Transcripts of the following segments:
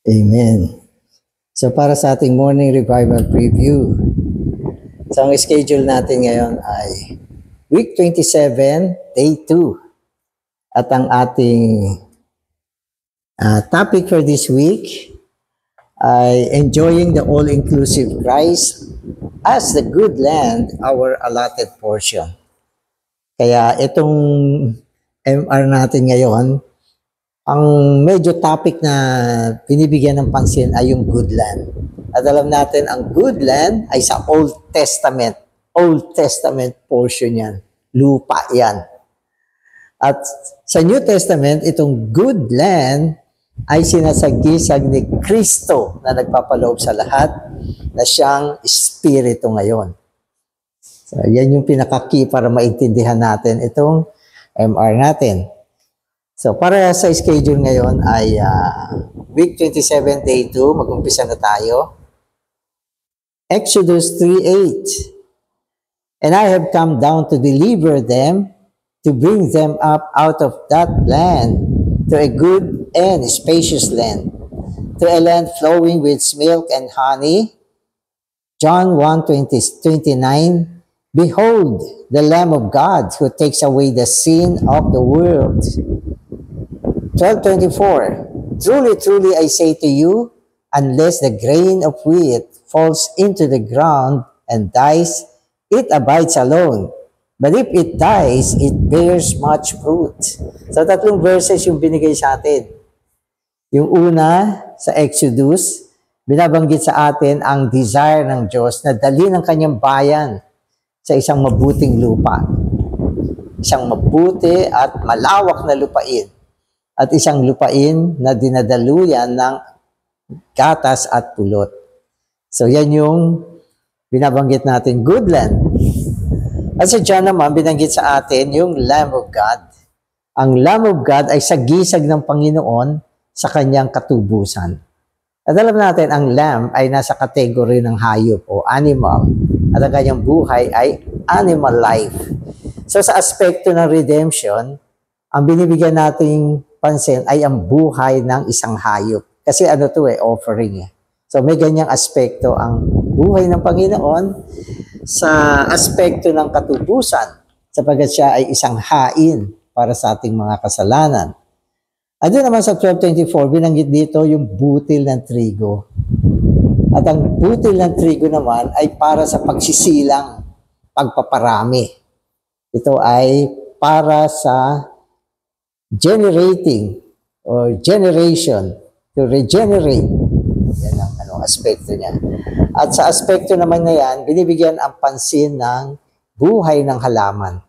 Amen. So para sa ating morning revival preview, so ang schedule natin ngayon ay week 27, day 2. At ang ating topic for this week ay enjoying the all-inclusive Christ as the good land, our allotted portion. Kaya itong MR natin ngayon, ang medyo topic na binibigyan ng pansin ay yung good land. At alam natin, ang good land ay sa Old Testament. Old Testament portion yan. Lupa yan. At sa New Testament, itong good land ay sinasagisag ni Kristo na nagpapaloob sa lahat na siyang Espiritu ngayon. So, yan yung pinaka-key para maintindihan natin itong MR natin. So, para sa schedule ngayon ay week 27, day 2, mag-umpisa na tayo. Exodus 3:8. And I have come down to deliver them, to bring them up out of that land, to a good and spacious land, to a land flowing with milk and honey. John 1:29. Behold, the Lamb of God who takes away the sin of the world. 12:24. Truly, truly, I say to you, unless the grain of wheat falls into the ground and dies, it abides alone. But if it dies, it bears much fruit. So, tatlong verses yung binigay sa atin. Yung una, sa Exodus, binabanggit sa atin ang desire ng Diyos na dalhin ang kanyang bayan sa isang mabuting lupa. Isang mabuti at malawak na lupain. At isang lupain na dinadaluyan ng gatas at pulot. So yan yung binabanggit natin, good land. At sa John naman, binanggit sa atin yung Lamb of God. Ang Lamb of God ay sagisag ng Panginoon sa kanyang katubusan. At alam natin, ang lamb ay nasa kategory ng hayop o animal. At ang kanyang buhay ay animal life. So sa aspekto ng redemption, ang binibigyan nating pansin ay ang buhay ng isang hayop. Kasi ano to offering . So may ganyang aspekto ang buhay ng Panginoon sa aspekto ng katubusan sapagkat siya ay isang hain para sa ating mga kasalanan. At doon naman sa 12:24, binanggit dito yung butil ng trigo. At ang butil ng trigo naman ay para sa pagsisilang, pagpaparami. Ito ay para sa generating or generation, to regenerate. Yan ang aspekto niya. At sa aspekto naman na yan, binibigyan ang pansin ng buhay ng halaman.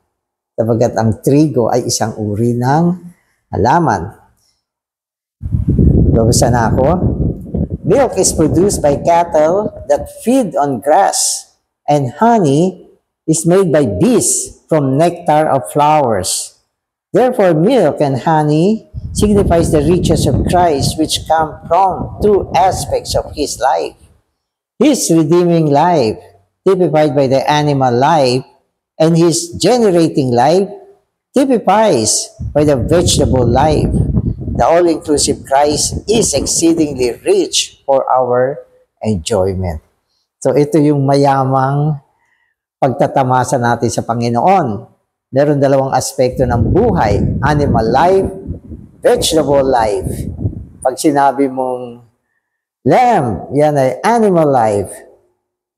Sabagat ang trigo ay isang uri ng halaman. Babasa na ako. Milk is produced by cattle that feed on grass, and honey is made by bees from nectar of flowers. Therefore, milk and honey signifies the riches of Christ which come from two aspects of His life. His redeeming life, typified by the animal life, and His generating life, typifies by the vegetable life. The all-inclusive Christ is exceedingly rich for our enjoyment. So ito yung mayamang pagtatamasa natin sa Panginoon. Meron dalawang aspekto ng buhay, animal life, vegetable life. Pag sinabi mong lamb, yan ay animal life.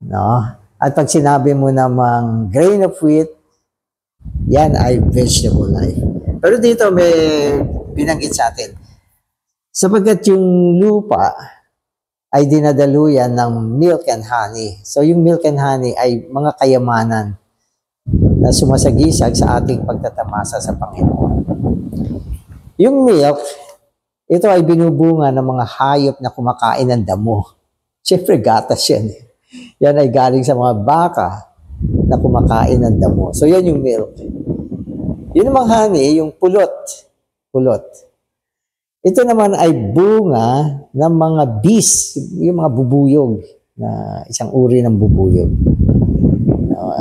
No? At pag sinabi mo namang grain of wheat, yan ay vegetable life. Pero dito may binanggit sa atin. Sapagkat yung lupa ay dinadaluyan ng milk and honey. So yung milk and honey ay mga kayamanan na sumasagisag sa ating pagtatamasa sa Panginoon. Yung milk, ito ay binubunga ng mga hayop na kumakain ng damo. Siyempre, gatas yan. Yan ay galing sa mga baka na kumakain ng damo. So yan yung milk. Yun namang honey, yung pulot. Ito naman ay bunga ng mga bees, yung mga bubuyog, na isang uri ng bubuyog.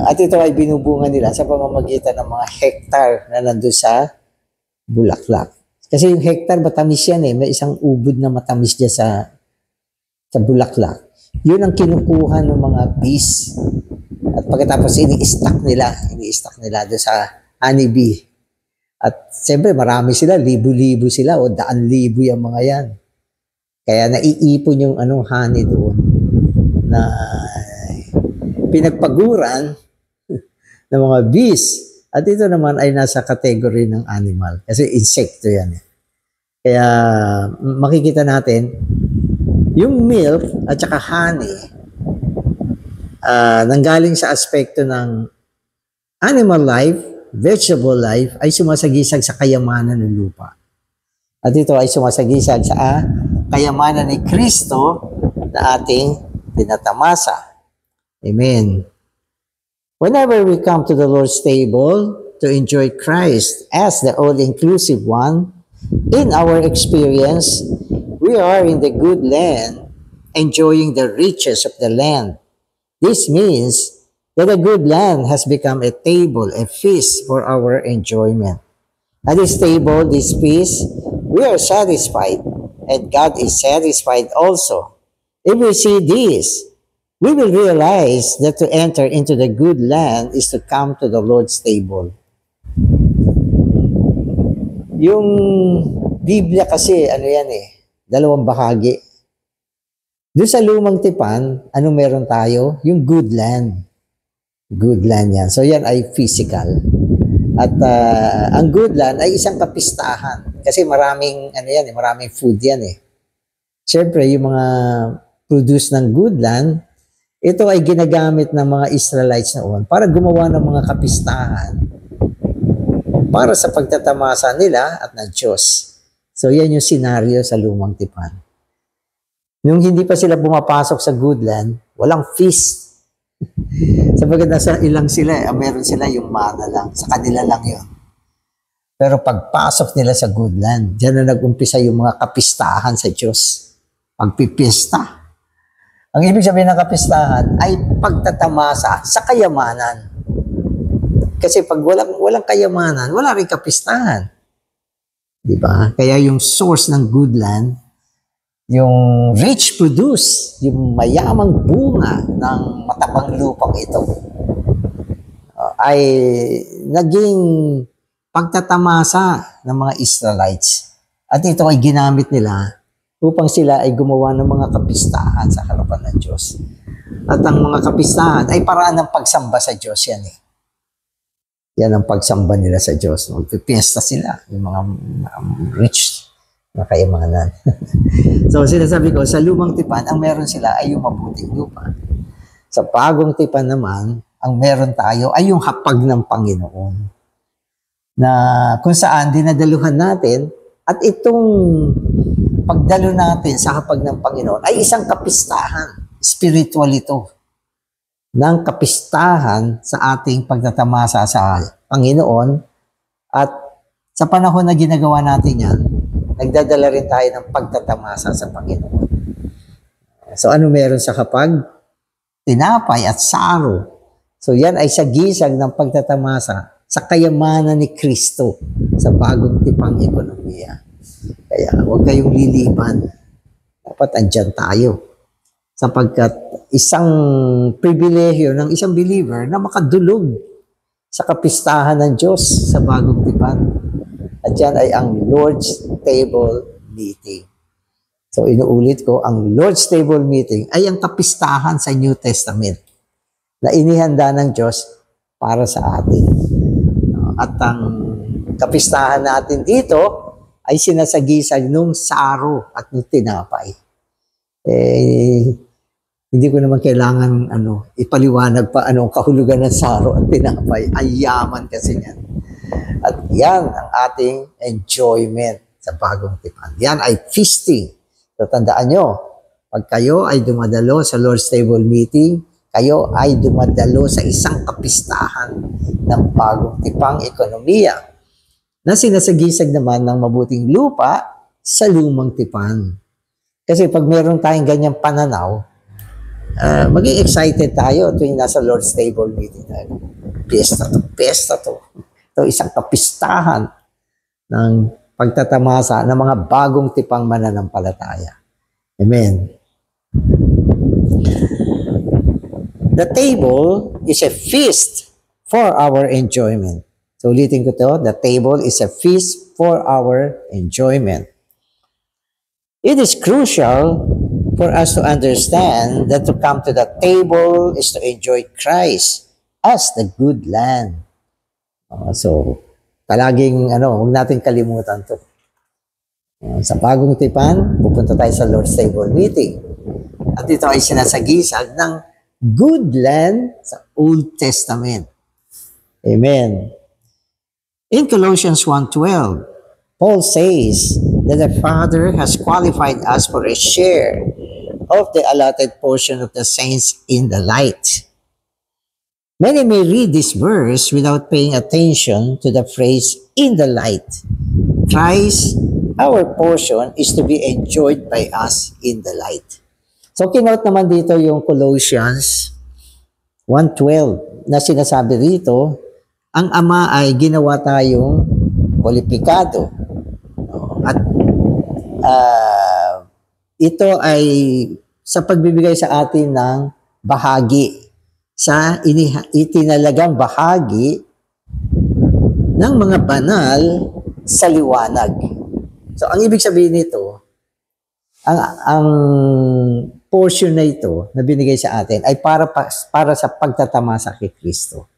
At ito ay binubunga nila sa pamamagitan ng mga hektar na nandun sa bulaklak. Kasi yung hektar, matamis yan . May isang ubod na matamis dyan sa sa bulaklak. Yun ang kinukuha ng mga bees. At pagkatapos ini-stack nila doon sa honeybee. At siyempre marami sila, libo-libo sila o daan-libo yung mga yan. Kaya naiipon yung honey doon na pinagpaguran ng mga bees. At ito naman ay nasa category ng animal. Kasi insekto yan. Kaya makikita natin, yung milk at saka honey, nanggaling sa aspekto ng animal life, vegetable life, ay sumasagisag sa kayamanan ng lupa. At ito ay sumasagisag sa kayamanan ni Kristo na ating tinatamasa. Amen. Whenever we come to the Lord's table to enjoy Christ as the all-inclusive one, in our experience, we are in the good land, enjoying the riches of the land. This means that the good land has become a table, a feast for our enjoyment. At this table, this feast, we are satisfied, and God is satisfied also. If we see this, we will realize that to enter into the good land is to come to the Lord's table. Yung Biblia kasi, dalawang bahagi. Doon sa lumang tipan, meron tayo? Yung good land. Good land yan. So yan ay physical. At ang good land ay isang kapistahan. Kasi maraming, maraming food yan eh. Siyempre, yung mga produce ng good land, ito ay ginagamit ng mga Israelites noon para gumawa ng mga kapistahan para sa pagtatamasa nila at ng Diyos. So yan yung senaryo sa lumang tipan. Nung hindi pa sila pumapasok sa good land, walang feast. Sapagkat nasa ilang sila, meron sila yung mana lang, sa kanila lang yun. Pero pagpasok nila sa good land, dyan na nag-umpisa yung mga kapistahan sa Diyos. Pagpipista. Ang ibig sabihin ng kapistahan ay pagtatamasa sa kayamanan. Kasi pag walang kayamanan, wala rin kapistahan. Diba? Kaya yung source ng good land, yung rich produce, yung mayamang bunga ng matabang lupang ito, ay naging pagtatamasa ng mga Israelites. At ito ay ginamit nila upang sila ay gumawa ng mga kapistahan sa harapan ng Diyos. At ang mga kapistahan ay paraan ng pagsamba sa Diyos yan eh. Yan ang pagsamba nila sa Diyos. Magpipiesta sila, yung mga rich na kayamanan. So sinasabi ko, sa lumang tipan, ang meron sila ay yung mabuting lupa. Sa bagong tipan naman, ang meron tayo ay yung hapag ng Panginoon. Na kung saan dinadaluhan natin, at itong pagdalo natin sa hapag ng Panginoon ay isang kapistahan. Spiritual ito. Ng kapistahan sa ating pagtatamasa sa Panginoon. At sa panahon na ginagawa natin yan, nagdadala rin tayo ng pagtatamasa sa Panginoon. So ano meron sa hapag? Tinapay at saro. So yan ay sagisag ng pagtatamasa sa kayamanan ni Kristo sa bagong tipang ekonomiya. Kaya huwag kayong liliban. Dapat andyan tayo. Sapagkat isang pribilehyo ng isang believer na makadulog sa kapistahan ng Diyos sa bagong tipan. At yan ay ang Lord's Table Meeting. So inuulit ko, ang Lord's Table Meeting ay ang kapistahan sa New Testament na inihanda ng Diyos para sa atin. At ang kapistahan natin dito ay sinasagisag nung saro at nung tinapay. Hindi ko naman kailangan ipaliwanag pa ang kahulugan ng saro at tinapay. Ay yaman kasi yan. At yan ang ating enjoyment sa bagong tipan. Yan ay feasting. So tandaan nyo, pag kayo ay dumadalo sa Lord's Table Meeting, kayo ay dumadalo sa isang kapistahan ng bagong tipang ekonomiya na sinasagisag naman ng mabuting lupa sa lumang tipan. Kasi pag meron tayong ganyang pananaw, maging excited tayo tuwing nasa Lord's Table Meeting tayo. Pesta to. Ito isang kapistahan ng pagtatamasa ng mga bagong tipang mananampalataya. Amen. The table is a feast for our enjoyment. So ulitin ko to, the table is a feast for our enjoyment. It is crucial for us to understand that to come to the table is to enjoy Christ as the good land. So, palaging, huwag natin kalimutan to. Sa bagong tipan, pupunta tayo sa Lord's Table meeting. At ito ay sinasagisag ng good land sa Old Testament. Amen. In Colossians 1:12, Paul says that the Father has qualified us for a share of the allotted portion of the saints in the light. Many may read this verse without paying attention to the phrase, in the light. Christ, our portion, is to be enjoyed by us in the light. So, kinote naman dito yung Colossians 1:12 na sinasabi rito, ang Ama ay ginawa tayong kwalipikado. At ito ay sa pagbibigay sa atin ng bahagi, sa itinalagang bahagi ng mga banal sa liwanag. So, ang ibig sabihin nito, ang portion na ito na binigay sa atin ay para sa pagtatamasa kay Kristo.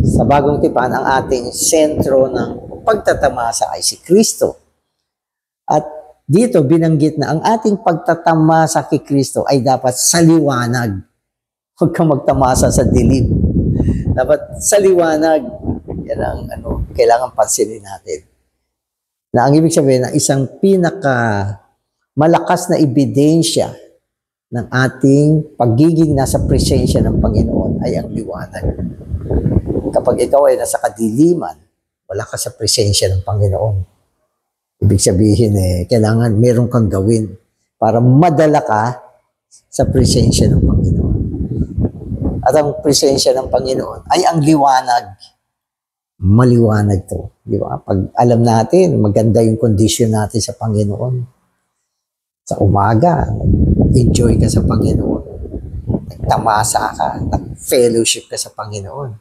Sa bagong tipan, ang ating sentro ng pagtatamasa ay si Kristo. At dito binanggit na ang ating pagtatamasa kay Kristo ay dapat sa liwanag. Huwag kang magtamasa sa dilim. Dapat sa liwanag. Yan ang kailangan pansinin natin. Na ang ibig sabihin na isang malakas na ebidensya ng ating pagiging nasa presensya ng Panginoon ay ang liwanag. Kapag ikaw ay nasa kadiliman, wala ka sa presensya ng Panginoon. Ibig sabihin kailangan meron kang gawin para madala ka sa presensya ng Panginoon. At ang presensya ng Panginoon ay ang liwanag. Maliwanag to. Di ba? Pag alam natin, maganda yung kondisyon natin sa Panginoon. Sa umaga, enjoy ka sa Panginoon. Nagtamasa ka, nag-fellowship ka sa Panginoon.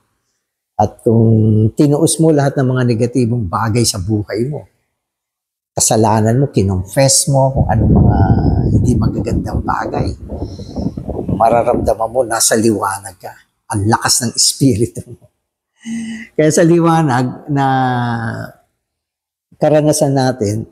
At kung tinuos mo lahat ng mga negatibong bagay sa buhay mo, kasalanan mo, kinonfess mo kung anong mga hindi magagandang bagay, mararamdaman mo, nasa liwanag ka. Ang lakas ng espiritu mo. Kaya sa liwanag na karanasan natin,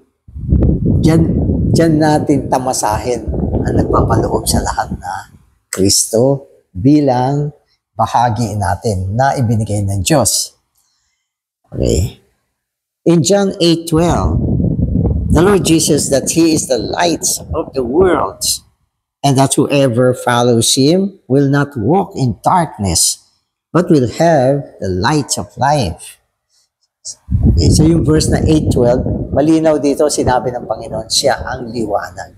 dyan natin tamasahin ang nagpapaloob sa lahat na Kristo bilang bahagi natin na ibinigay ng Diyos. Okay. In John 8:12, the Lord Jesus that He is the light of the world and that whoever follows Him will not walk in darkness but will have the light of life. Okay, so yung verse na 8:12, malinaw dito sinabi ng Panginoon, siya ang liwanag.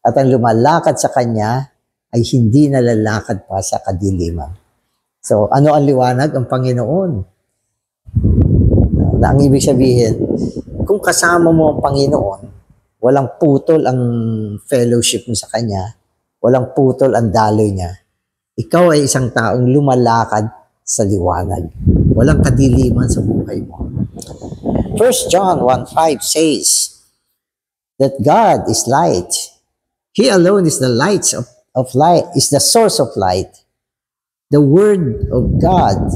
At ang lumalakad sa Kanya ay hindi nalalakad pa sa kadiliman. So, ano ang liwanag? Ang Panginoon. Na ang ibig sabihin, kung kasama mo ang Panginoon, walang putol ang fellowship mo sa Kanya, walang putol ang daloy niya. Ikaw ay isang taong lumalakad sa liwanag. Walang kadiliman sa buhay mo. 1 John 1:5 says that God is light. He alone is the light of light, is the source of light. The Word of God,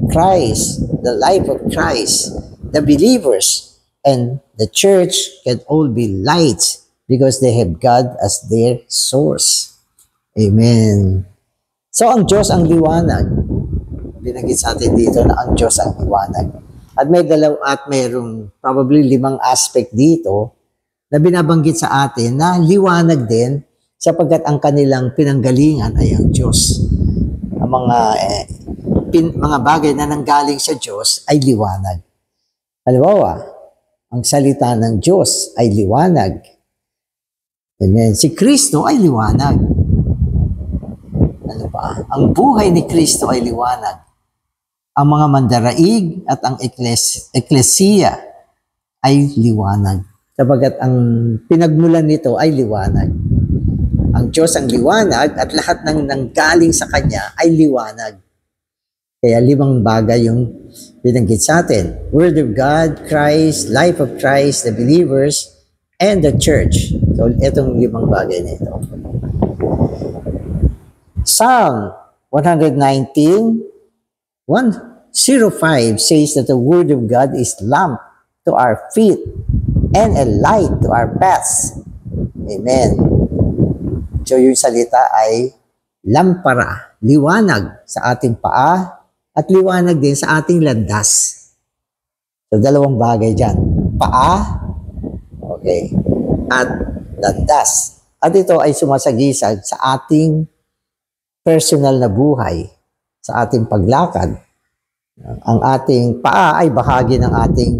Christ, the life of Christ, the believers, and the church can all be light because they have God as their source. Amen. So, ang Diyos ang liwanag. Binanggit sa atin dito na ang Diyos ang liwanag. At mayroong probably 5 aspect dito na binabanggit sa atin na liwanag din sapagkat ang kanilang pinanggalingan ay ang Diyos. Ang mga bagay na nanggaling sa Diyos ay liwanag. Halimbawa, ang salita ng Diyos ay liwanag. Amen. Si Kristo ay liwanag. Ano pa? Ang buhay ni Kristo ay liwanag. Ang mga mandaraig at ang eklesiya ay liwanag. Sapagat ang pinagmulan nito ay liwanag. Ang Diyos ang liwanag at lahat ng nanggaling sa Kanya ay liwanag. Kaya 5 bagay yung binanggit sa atin. Word of God, Christ, life of Christ, the believers, and the church. So, itong 5 bagay na ito. Psalm 119, 105 says that the Word of God is lamp to our feet and a light to our paths. Amen. So yung salita ay lampara, liwanag sa ating paa at liwanag din sa ating landas. So 2 bagay dyan. Paa, okay, at landas. At ito ay sumasagisag sa ating personal na buhay, sa ating paglakad. Ang ating paa ay bahagi ng ating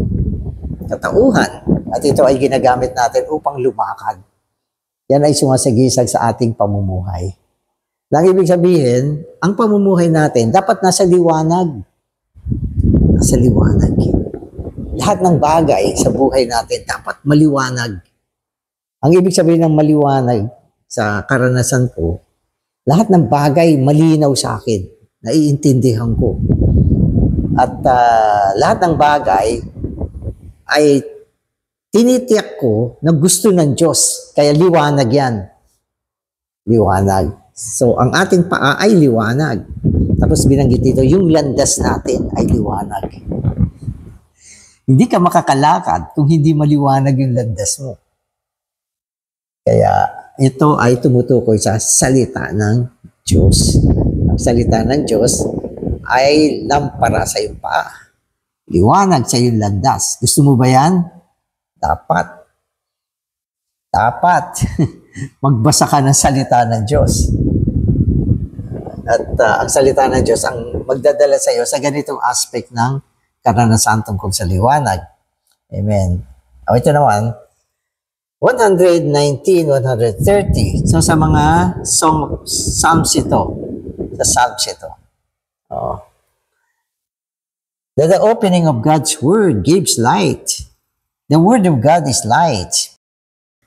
katauhan at ito ay ginagamit natin upang lumakad. Yan ay sumasagisag sa ating pamumuhay. Lang ibig sabihin, ang pamumuhay natin dapat nasa liwanag. Nasa liwanag. Lahat ng bagay sa buhay natin dapat maliwanag. Ang ibig sabihin ng maliwanag sa karanasan ko, lahat ng bagay malinaw sa akin. Naiintindihan ko. At lahat ng bagay ay tinitiyak ko na gusto ng Diyos. Kaya liwanag yan. Liwanag. So, ang ating paa ay liwanag. Tapos binanggit dito, yung landas natin ay liwanag. Hindi ka makakalakad kung hindi maliwanag yung landas mo. Kaya ito ay tumutukoy sa salita ng Diyos. Ang salita ng Diyos ay lampara sa iyong paa. Liwanag sa iyong landas. Gusto mo ba yan? Dapat. Magbasa ka ng salita ng Diyos. At ang salita ng Diyos ang magdadala sa iyo sa ganitong aspect ng karanasan tungkol sa liwanag. Amen. Ito naman, 119, 130. So sa mga Psalms ito. Sa Psalms ito. That the opening of God's Word gives light. The Word of God is light.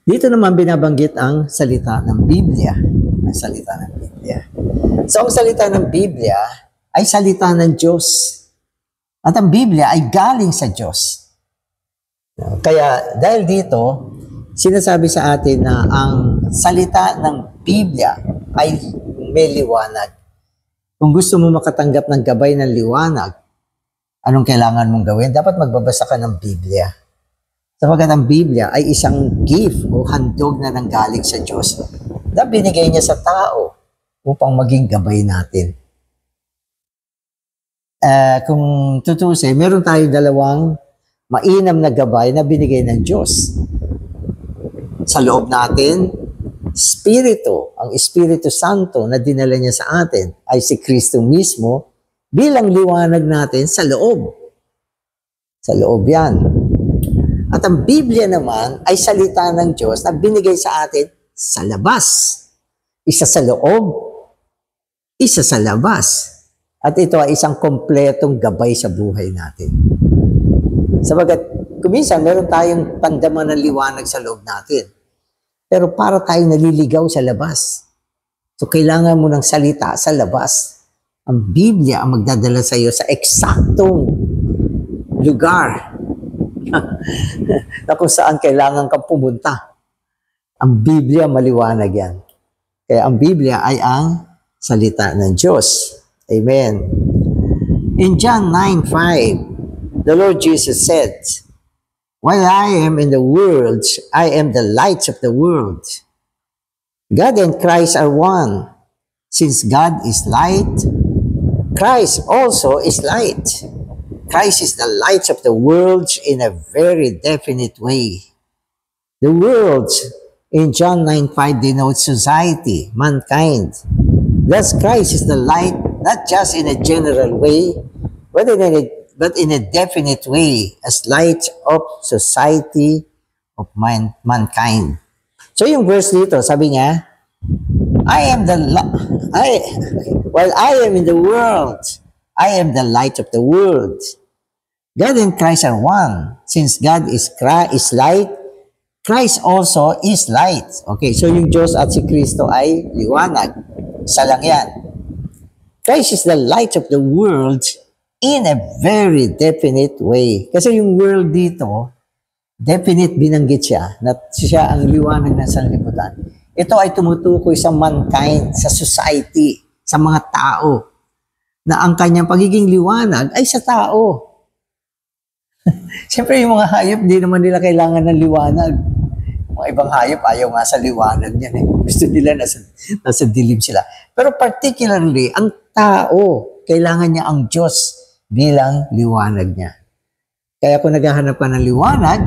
Dito naman binabanggit ang salita ng Biblia. Ang salita ng Biblia. So ang salita ng Biblia ay salita ng Diyos. At ang Biblia ay galing sa Diyos. Kaya dahil dito, sinasabi sa atin na ang salita ng Biblia ay may liwanag. Kung gusto mo makatanggap ng gabay ng liwanag, anong kailangan mong gawin? Dapat magbabasa ka ng Biblia. Sapagkat ang Biblia ay isang gift o handog na nanggaling sa Diyos na binigay niya sa tao upang maging gabay natin. Kung tutusin, meron tayong 2 mainam na gabay na binigay ng Diyos. Sa loob natin, Espiritu, ang Espiritu Santo na dinala niya sa atin ay si Kristo mismo bilang liwanag natin sa loob. Sa loob yan. At ang Biblia naman ay salita ng Diyos na binigay sa atin sa labas. Isa sa loob, isa sa labas. At ito ay isang kompletong gabay sa buhay natin. Sabagat, kuminsan meron tayong pandaman ng liwanag sa loob natin. Pero para tayong naliligaw sa labas. So, kailangan mo ng salita sa labas. Ang Biblia ang magdadala sa iyo sa eksaktong lugar na kung saan kailangan kang pumunta. Ang Biblia, maliwanag yan. Kaya ang Biblia ay ang salita ng Diyos. Amen. In John 9:5, the Lord Jesus said, "While I am in the world, I am the light of the world." God and Christ are one. Since God is light, Christ also is light. Christ is the light of the world in a very definite way. The world in John 9:5 denotes society, mankind. Thus Christ is the light, not just in a general way, but in a definite way, as light of society of mankind. So yung verse dito, sabi niya, while I am in the world, I am the light of the world. God and Christ are one. Since God is light, Christ also is light. Okay, so yung Diyos at si Kristo ay liwanag. Isa lang yan. Christ is the light of the world in a very definite way. Kasi yung world dito, definite binanggit siya, na siya ang liwanag ng sanlibutan. Ito ay tumutukoy sa mankind, sa society, sa mga tao, na ang kanyang pagiging liwanag ay sa tao. Siyempre, yung mga hayop, di naman nila kailangan ng liwanag. Mga ibang hayop, ayaw nga sa liwanag niyan. Eh. Gusto nila nasa dilim sila. Pero particularly, ang tao, kailangan niya ang Diyos bilang liwanag niya. Kaya kung naghahanap ka ng liwanag,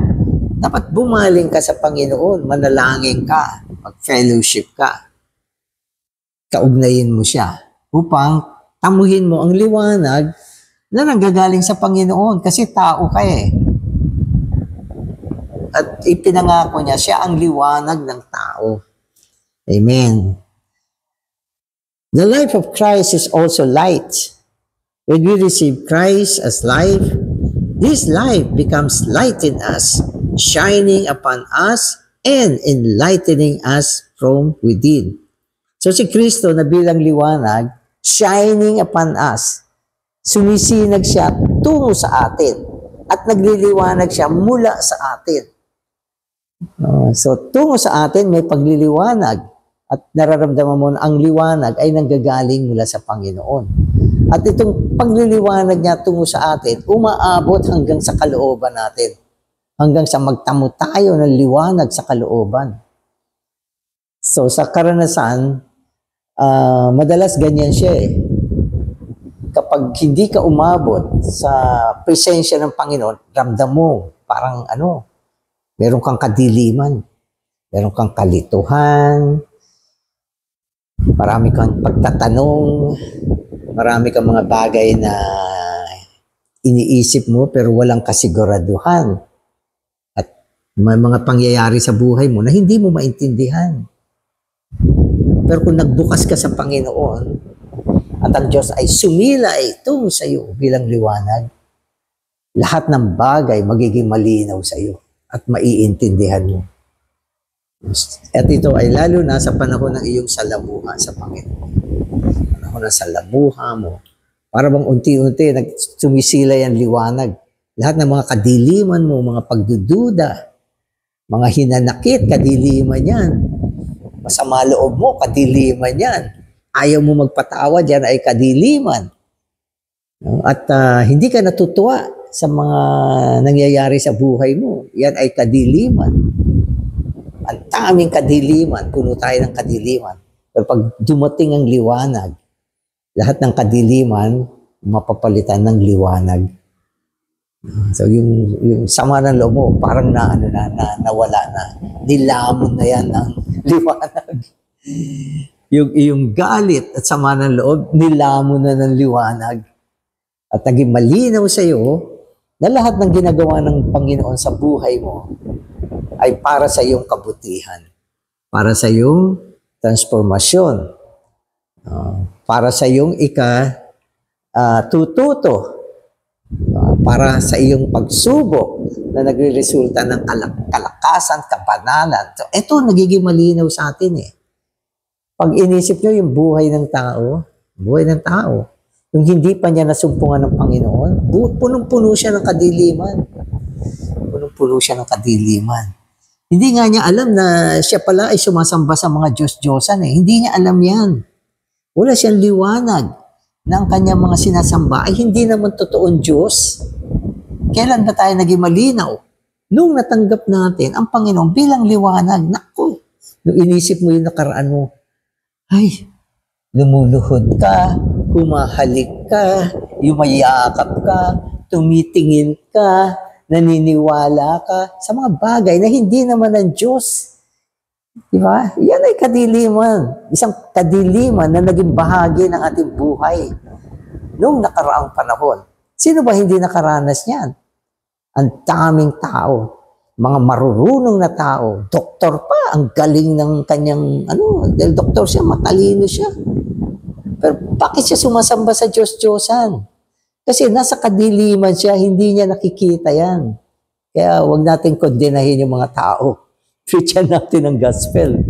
dapat bumaling ka sa Panginoon, manalangin ka, mag-fellowship ka. Kaugnayin mo siya upang tamuhin mo ang liwanag na nanggagaling sa Panginoon kasi tao ka eh. At ipinangako niya, siya ang liwanag ng tao. Amen. The life of Christ is also light. When we receive Christ as life, this life becomes light in us, shining upon us and enlightening us from within. So si Kristo na bilang liwanag, shining upon us. Sumisinag siya tungo sa atin at nagliliwanag siya mula sa atin. So tungo sa atin may pagliliwanag at nararamdaman mo na ang liwanag ay nanggagaling mula sa Panginoon. At itong pagliliwanag niya tungo sa atin, umaabot hanggang sa kalooban natin. Hanggang sa magtamo tayo ng liwanag sa kalooban. So sa karanasan, madalas ganyan siya eh. Kapag hindi ka umabot sa presensya ng Panginoon, ramdam mo, parang meron kang kadiliman, meron kang kalituhan, marami kang pagtatanong, marami kang mga bagay na iniisip mo pero walang kasiguraduhan. At may mga pangyayari sa buhay mo na hindi mo maintindihan. Pero kung nagbukas ka sa Panginoon, at ang Diyos ay sumilay tungo sa iyo bilang liwanag, lahat ng bagay magiging malinaw sa iyo at maiintindihan mo. At ito ay lalo na sa panahon ng iyong salamuha sa Panginoon. Panahon ng salamuha mo. Para bang unti-unti sumisilay ang liwanag. Lahat ng mga kadiliman mo, mga pagdududa, mga hinanakit, kadiliman yan. Masama loob mo, kadiliman yan. Ayaw mo magpatawad, yan ay kadiliman. At hindi ka natutuwa sa mga nangyayari sa buhay mo, yan ay kadiliman. Ang daming kadiliman, puno tayo ng kadiliman. Pero pag dumating ang liwanag, lahat ng kadiliman, mapapalitan ng liwanag. So yung sama ng loob mo, parang nawala na. Nilamon na yan ng liwanag. Yung galit at sama ng loob, nilamon na ng liwanag. At naging malinaw sa iyo na lahat ng ginagawa ng Panginoon sa buhay mo ay para sa iyong kabutihan, para sa iyong transformasyon, para sa iyong tututo, para sa iyong pagsubok na nagre-resulta ng kalakasan, kabanalan. So, ito nagiging malinaw sa atin eh. Pag inisip nyo yung buhay ng tao, yung hindi pa niya nasumpungan ng Panginoon, punong-puno siya ng kadiliman. Punong-puno siya ng kadiliman. Hindi nga niya alam na siya pala ay sumasamba sa mga Diyos-Diyosan eh. Hindi niya alam yan. Wala siyang liwanag na ang kanyang mga sinasamba ay hindi naman totoong Diyos. Kailan ba tayo naging malinaw? Nung natanggap natin ang Panginoon bilang liwanag, naku, nung inisip mo yung nakaraan mo, ay, lumuluhod ka, humahalik ka, yumayakap ka, tumitingin ka, naniniwala ka sa mga bagay na hindi naman ng Diyos. Diba? Yan ay kadiliman. Isang kadiliman na naging bahagi ng ating buhay noong nakaraang panahon. Sino ba hindi nakaranas niyan? Ang daming tao, mga marurunong na tao, doktor pa, ang galing ng kanyang, dahil doktor siya, matalino siya. Pero bakit siya sumasamba sa Diyos-Diyosan? Kasi nasa kadiliman siya, hindi niya nakikita yan. Kaya wag natin kondenahin yung mga tao preachan natin ang gospel.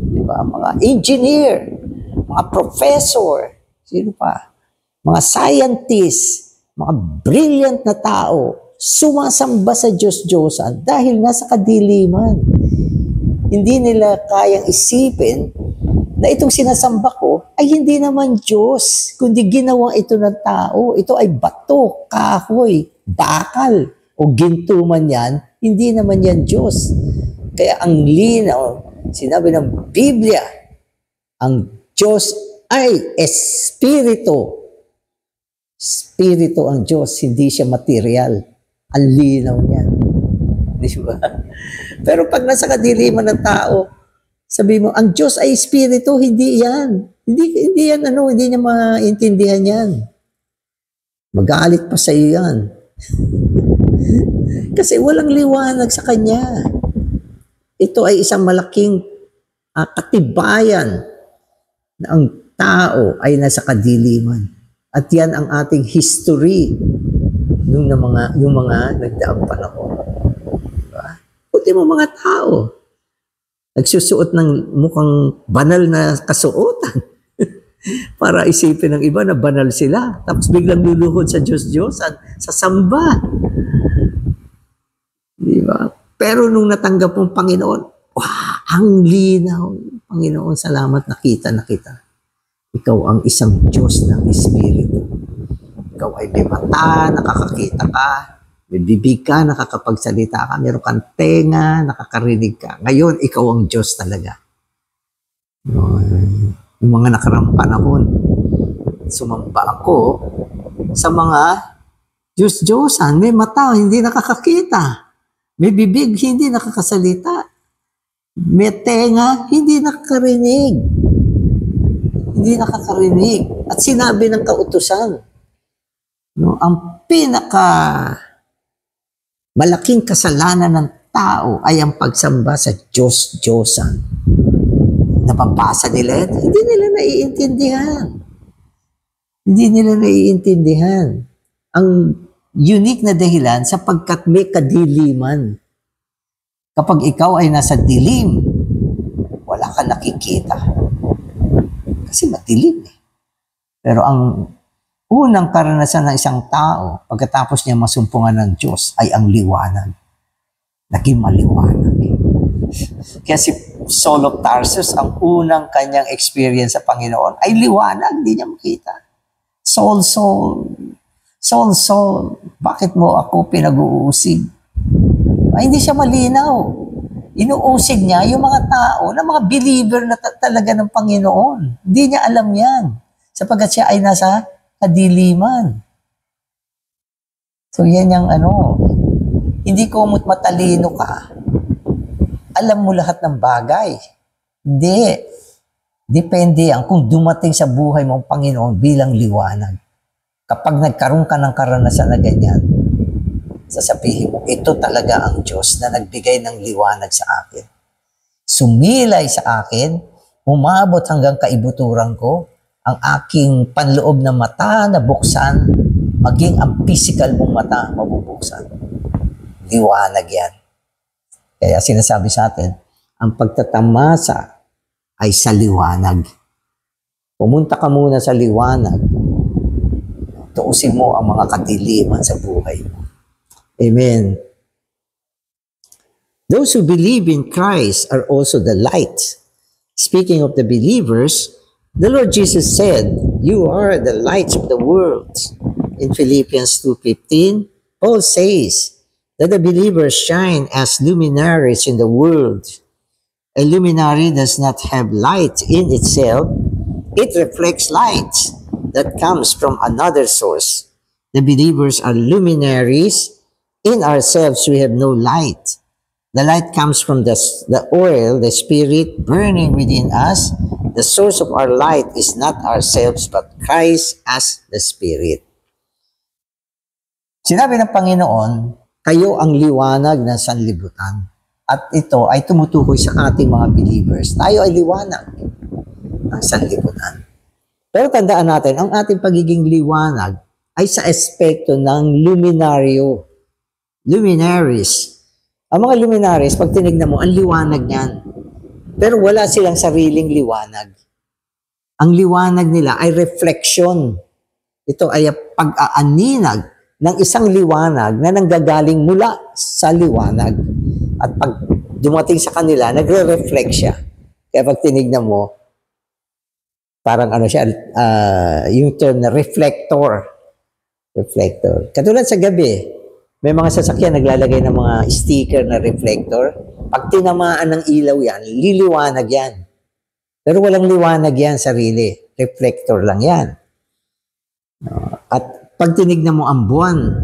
Di ba? Mga engineer, mga professor, sino pa? Mga scientist, mga brilliant na tao, sumasamba sa Diyos-Diyosan dahil nasa kadiliman. Hindi nila kayang isipin na itong sinasamba ko ay hindi naman Diyos, kundi ginawa ito ng tao. Ito ay bato, kahoy, bakal, o ginto man yan, hindi naman yan Diyos. Kaya ang linaw, sinabi ng Biblia, ang Diyos ay Espiritu. Espiritu ang Diyos, hindi siya material. Ang linaw niyan. Di ba? Pero pag nasa kadiliman ng tao, sabi mo, ang Diyos ay Espiritu, hindi yan. Hindi yan, hindi niya maintindihan yan. Magalit pa sa iyo yan. Kasi walang liwanag sa Kanya. Ito ay isang malaking katibayan na ang tao ay nasa kadiliman. At yan ang ating history yung mga nagdaang panahon. Diba? Puti mo mga tao, nagsusuot ng mukhang banal na kasuotan para isipin ng iba na banal sila. Tapos biglang luluhod sa Diyos-Diyosan, sa samba. Diba? Pero nung natanggap mong Panginoon, ang linaw. Panginoon, salamat, nakita na kita. Ikaw ang isang Diyos ng Espiritu. Ikaw ay may mata, nakakakita ka, may bibig ka, nakakapagsalita ka, meron kang tenga, nakakarinig ka. Ngayon, ikaw ang Diyos talaga. Yung mga nakarang panahon, sumamba ako sa mga Diyos-Diyosan. May mata, hindi nakakakita. May bibig, hindi nakakasalita. May tenga, hindi nakakarinig. Hindi nakakarinig. At sinabi ng kautusan, ang malaking kasalanan ng tao ay ang pagsamba sa Diyos-Diyosan. Napapasa nila yan, hindi nila naiintindihan. Hindi nila naiintindihan. Ang unique na dahilan sapagkat may kadiliman. Kapag ikaw ay nasa dilim, wala ka nakikita. Kasi madilim eh. Pero ang unang karanasan ng isang tao, pagkatapos niya masumpungan ng Diyos, ay ang liwanag. Naging maliwanag. Kaya si Saul of Tarsus, ang unang kanyang experience sa Panginoon, ay liwanag, hindi niya makita. Saul, bakit mo ako pinag-uusig? Ay, hindi siya malinaw. Inuusig niya yung mga tao na mga believer na talaga ng Panginoon. Hindi niya alam yan. Sapagkat siya ay nasa kadiliman. So yan yung hindi ko matalino ka. Alam mo lahat ng bagay. Hindi. Depende yan kung dumating sa buhay mo ang Panginoon bilang liwanag. Kapag nagkaroon ka ng karanasan na ganyan, sasabihin mo, ito talaga ang Diyos na nagbigay ng liwanag sa akin. Sumilay sa akin, umabot hanggang kaibuturan ko, ang aking panloob na mata na buksan, maging ang physical mong mata mabubuksan. Liwanag yan. Kaya sinasabi sa atin, ang pagtatamasa ay sa liwanag. Pumunta ka muna sa liwanag, tuusin mo ang mga kadiliman sa buhay mo. Amen. Those who believe in Christ are also the light. Speaking of the believers, the Lord Jesus said, "You are the lights of the world." In Philippians 2:15, Paul says that the believers shine as luminaries in the world. A luminary does not have light in itself. It reflects light that comes from another source. The believers are luminaries. In ourselves, we have no light. The light comes from the oil, the Spirit burning within us. The source of our light is not ourselves, but Christ as the Spirit. Sinabi ng Panginoon, kayo ang liwanag ng sanlibutan. At ito ay tumutukoy sa ating mga believers. Tayo ay liwanag ng sanlibutan. Pero tandaan natin, ang ating pagiging liwanag ay sa aspekto ng luminaries. Ang mga luminaries, pag tinignan mo, ang liwanag niyan. Pero wala silang sariling liwanag. Ang liwanag nila ay reflection. Ito ay pag-aaninag ng isang liwanag na nanggagaling mula sa liwanag. At pag dumating sa kanila, nagre-reflect siya. Kaya pag tinignan mo, parang ano siya, yung term na reflector. Reflector. Katulad sa gabi, may mga sasakyan naglalagay ng mga sticker na reflector. Pag tinamaan ng ilaw yan, liliwanag yan. Pero walang liwanag yan, sarili. Reflector lang yan. At pag tinignan mo ang buwan,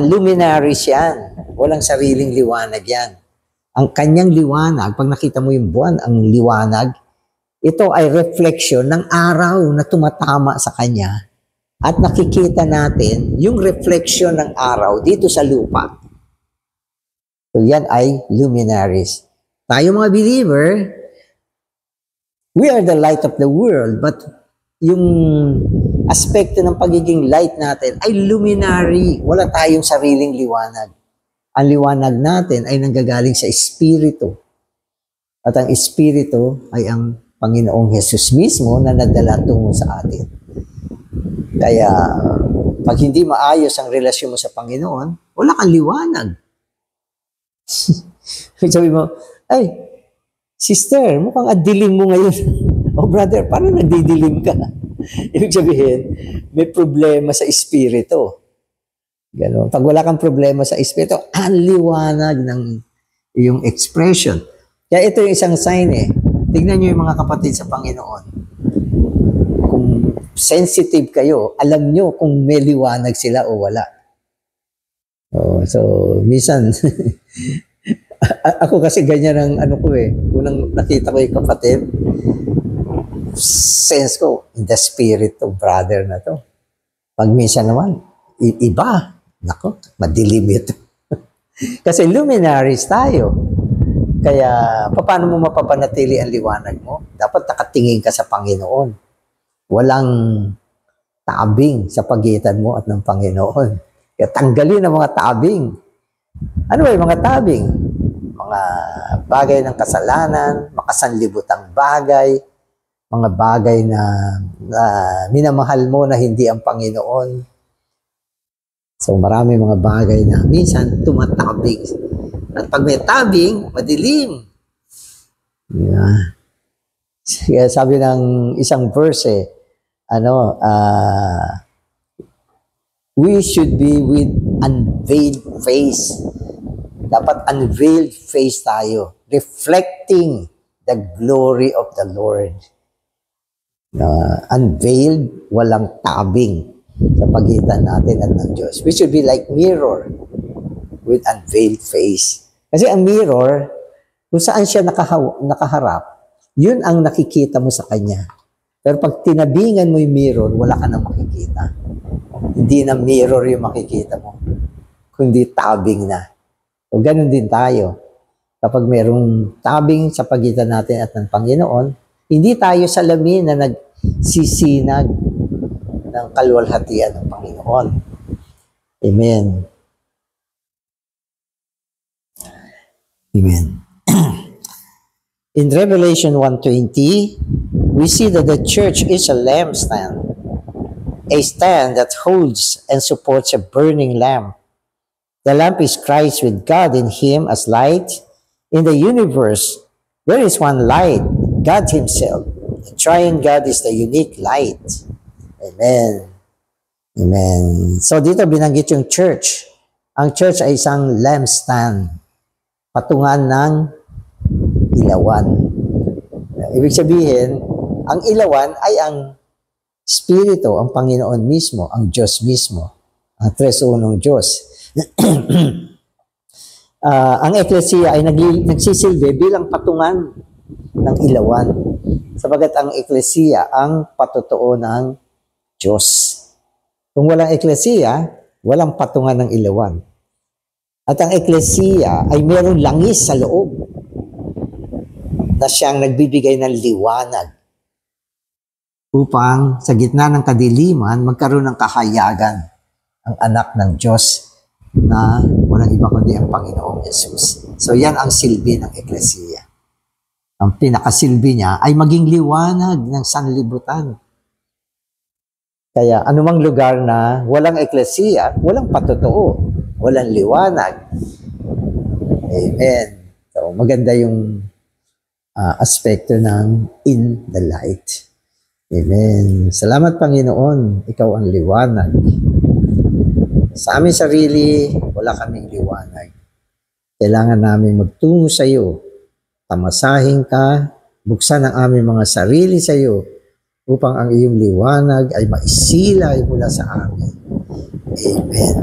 luminaries yan. Walang sariling liwanag yan. Ang kanyang liwanag, pag nakita mo yung buwan, ang liwanag, ito ay reflection ng araw na tumatama sa kanya. At nakikita natin yung reflection ng araw dito sa lupa. So yan ay luminaries. Tayo mga believer, we are the light of the world, but yung aspekto ng pagiging light natin ay luminary. Wala tayong sariling liwanag. Ang liwanag natin ay nanggagaling sa Espiritu. At ang Espiritu ay ang Panginoong Jesus mismo na nadala tungo sa atin. Kaya, pag hindi maayos ang relasyon mo sa Panginoon, wala kang liwanag. Sabi mo, ay, sister, mukhang adilim mo ngayon. Oh, brother, paano nagdidilim ka? Ibig sabihin, may problema sa Espiritu. Ganon. Pag wala kang problema sa Espiritu, ang liwanag ng iyong expression. Kaya ito yung isang sign eh. Tignan nyo yung mga kapatid sa Panginoon. Kung sensitive kayo, alam nyo kung may liwanag sila o wala. So, minsan, ako kasi ganyan ang ano ko eh. Unang nakita ko yung kapatid, sense ko, in the spirit of brother na to. Pag minsan naman, iba. Nako, madilim ito. Kasi luminaries tayo. Kaya, paano mo mapapanatili ang liwanag mo? Dapat nakatingin ka sa Panginoon. Walang tabing sa pagitan mo at ng Panginoon. Kaya tanggalin ang mga tabing. Ano ba yung mga tabing? Mga bagay ng kasalanan, makasanlibutang bagay, mga bagay na minamahal mo na hindi ang Panginoon. So marami mga bagay na minsan tumatabing. At pag may tabing, madilim. Yeah. Kaya sabi ng isang verse, we should be with unveiled face. Dapat unveiled face tayo, reflecting the glory of the Lord. Unveiled, walang tabing sa pagitan natin at ng Diyos. We should be like mirror with unveiled face. Kasi ang mirror, kung saan siya nakaharap, yun ang nakikita mo sa kanya. Pero pag tinabingan mo yung mirror, wala ka nang makikita. Hindi na mirror yung makikita mo, kundi tabing na. O ganun din tayo. Kapag mayroong tabing sa pagitan natin at ng Panginoon, hindi tayo salamin na nagsisinag ng kaluwalhatian ng Panginoon. Amen. Amen. In Revelation 1:20, we see that the church is a lampstand, a stand that holds and supports a burning lamp. The lamp is Christ with God in him as light. In the universe, there is one light, God himself. The triune God is the unique light. Amen. Amen. So dito binanggit yung church. Ang church ay isang lampstand, patungan ng ilawan. Ibig sabihin, ang ilawan ay ang Espiritu, ang Panginoon mismo, ang Diyos mismo, ang tres-unong Diyos. Ang Ecclesia ay nagsisilbi bilang patungan ng ilawan. Sabagat ang Ecclesia ang patotoo ng Diyos. Kung walang Ecclesia, walang patungan ng ilawan. At ang Ecclesia ay mayroong langis sa loob na siyang nagbibigay ng liwanag upang sa gitna ng kadiliman magkaroon ng kahayagan ang anak ng Diyos. na walang iba kundi ang Panginoong Yesus. So yan ang silbi ng Eklesiya. Ang pinakasilbi niya ay maging liwanag ng sanlibutan. Kaya anumang lugar na walang Eklesiya, walang patotoo, walang liwanag. Amen. So maganda yung aspekto ng in the light. Amen. Salamat Panginoon, ikaw ang liwanag. Sa aming sarili, wala kaming liwanag. Kailangan namin magtungo sa iyo. Pamasahin ka, buksan ang aming mga sarili sa iyo upang ang iyong liwanag ay maisilay mula sa amin. Amen.